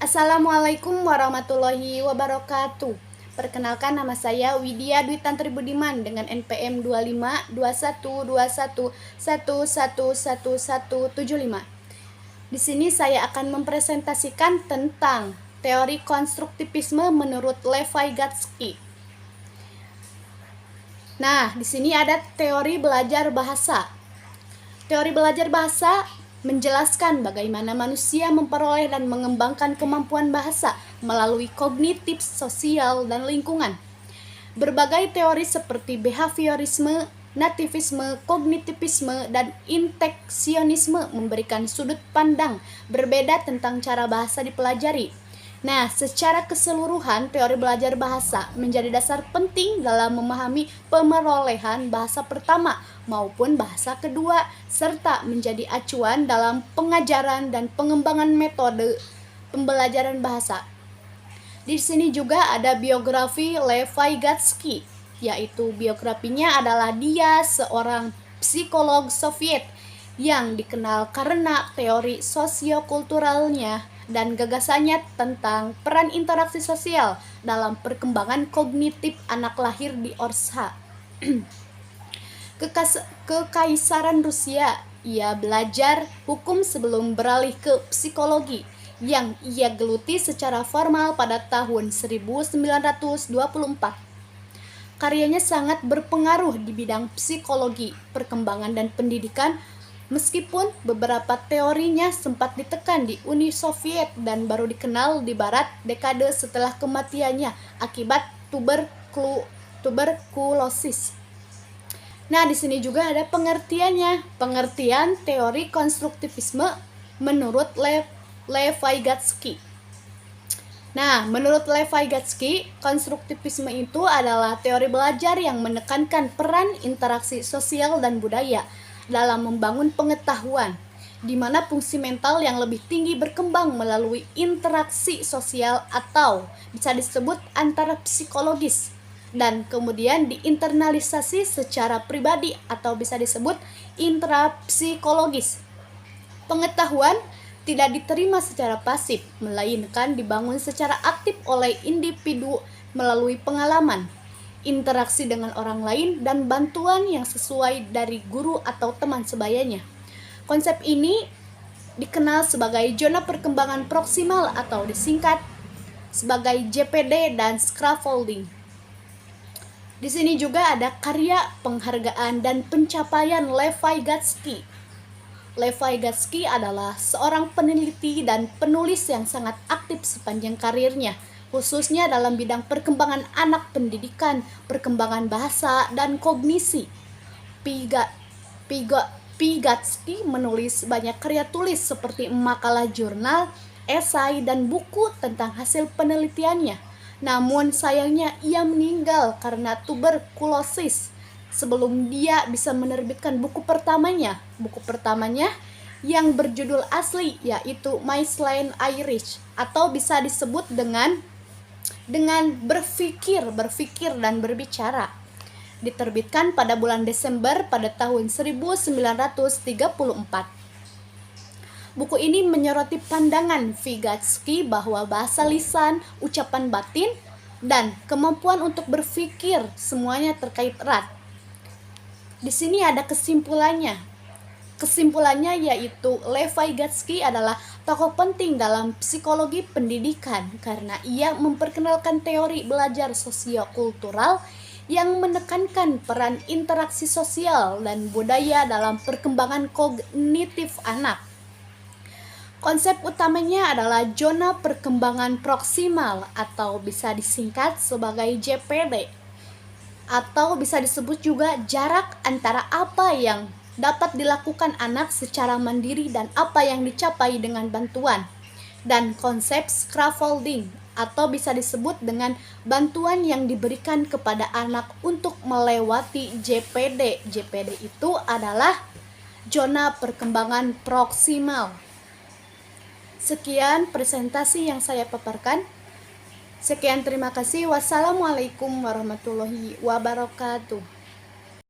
Assalamualaikum warahmatullahi wabarakatuh. Perkenalkan, nama saya Widya Dwi Tantri Budiman dengan NPM 252121111175. Di sini saya akan mempresentasikan tentang teori konstruktivisme menurut Levi-Gatsky. Nah, di sini ada teori belajar bahasa. Teori belajar bahasa menjelaskan bagaimana manusia memperoleh dan mengembangkan kemampuan bahasa melalui kognitif, sosial, dan lingkungan. Berbagai teori seperti behaviorisme, nativisme, kognitivisme, dan inteksionisme memberikan sudut pandang berbeda tentang cara bahasa dipelajari. Nah, secara keseluruhan, teori belajar bahasa menjadi dasar penting dalam memahami pemerolehan bahasa pertama maupun bahasa kedua, serta menjadi acuan dalam pengajaran dan pengembangan metode pembelajaran bahasa. Di sini juga ada biografi Levi-Gatsky, yaitu biografinya adalah dia seorang psikolog Soviet yang dikenal karena teori sosiokulturalnya dan gagasannya tentang peran interaksi sosial dalam perkembangan kognitif anak lahir di Orsha. Kekaisaran Rusia, ia belajar hukum sebelum beralih ke psikologi yang ia geluti secara formal pada tahun 1924. Karyanya sangat berpengaruh di bidang psikologi, perkembangan dan pendidikan, meskipun beberapa teorinya sempat ditekan di Uni Soviet dan baru dikenal di Barat dekade setelah kematiannya akibat tuberkulosis. Nah, di sini juga ada pengertiannya. Pengertian teori konstruktivisme menurut Levi-Gatsky. Nah, menurut Levi-Gatsky, konstruktivisme itu adalah teori belajar yang menekankan peran interaksi sosial dan budaya dalam membangun pengetahuan, di mana fungsi mental yang lebih tinggi berkembang melalui interaksi sosial atau bisa disebut antara psikologis, dan kemudian diinternalisasi secara pribadi atau bisa disebut intrapsikologis. Pengetahuan tidak diterima secara pasif, melainkan dibangun secara aktif oleh individu melalui pengalaman, interaksi dengan orang lain, dan bantuan yang sesuai dari guru atau teman sebayanya. Konsep ini dikenal sebagai zona perkembangan proksimal atau disingkat sebagai JPD dan scaffolding. Di sini juga ada karya, penghargaan, dan pencapaian Levi-Gatsky. Levi-Gatsky adalah seorang peneliti dan penulis yang sangat aktif sepanjang karirnya, khususnya dalam bidang perkembangan anak, pendidikan, perkembangan bahasa, dan kognisi. Gatsky menulis banyak karya tulis seperti makalah jurnal, esai, dan buku tentang hasil penelitiannya. Namun sayangnya ia meninggal karena tuberkulosis sebelum dia bisa menerbitkan buku pertamanya. Buku pertamanya yang berjudul asli yaitu My Slant Irish, atau bisa disebut dengan berpikir dan berbicara. Diterbitkan pada bulan Desember pada tahun 1934. Buku ini menyoroti pandangan Vygotsky bahwa bahasa lisan, ucapan batin, dan kemampuan untuk berpikir semuanya terkait erat. Di sini ada kesimpulannya. Kesimpulannya yaitu Levi-Gatsky adalah tokoh penting dalam psikologi pendidikan karena ia memperkenalkan teori belajar sosiokultural yang menekankan peran interaksi sosial dan budaya dalam perkembangan kognitif anak. Konsep utamanya adalah zona perkembangan proksimal atau bisa disingkat sebagai JPD, atau bisa disebut juga jarak antara apa yang dapat dilakukan anak secara mandiri dan apa yang dicapai dengan bantuan, dan konsep scaffolding atau bisa disebut dengan bantuan yang diberikan kepada anak untuk melewati JPD. JPD itu adalah zona perkembangan proksimal. Sekian presentasi yang saya paparkan. Sekian, terima kasih. Wassalamualaikum warahmatullahi wabarakatuh.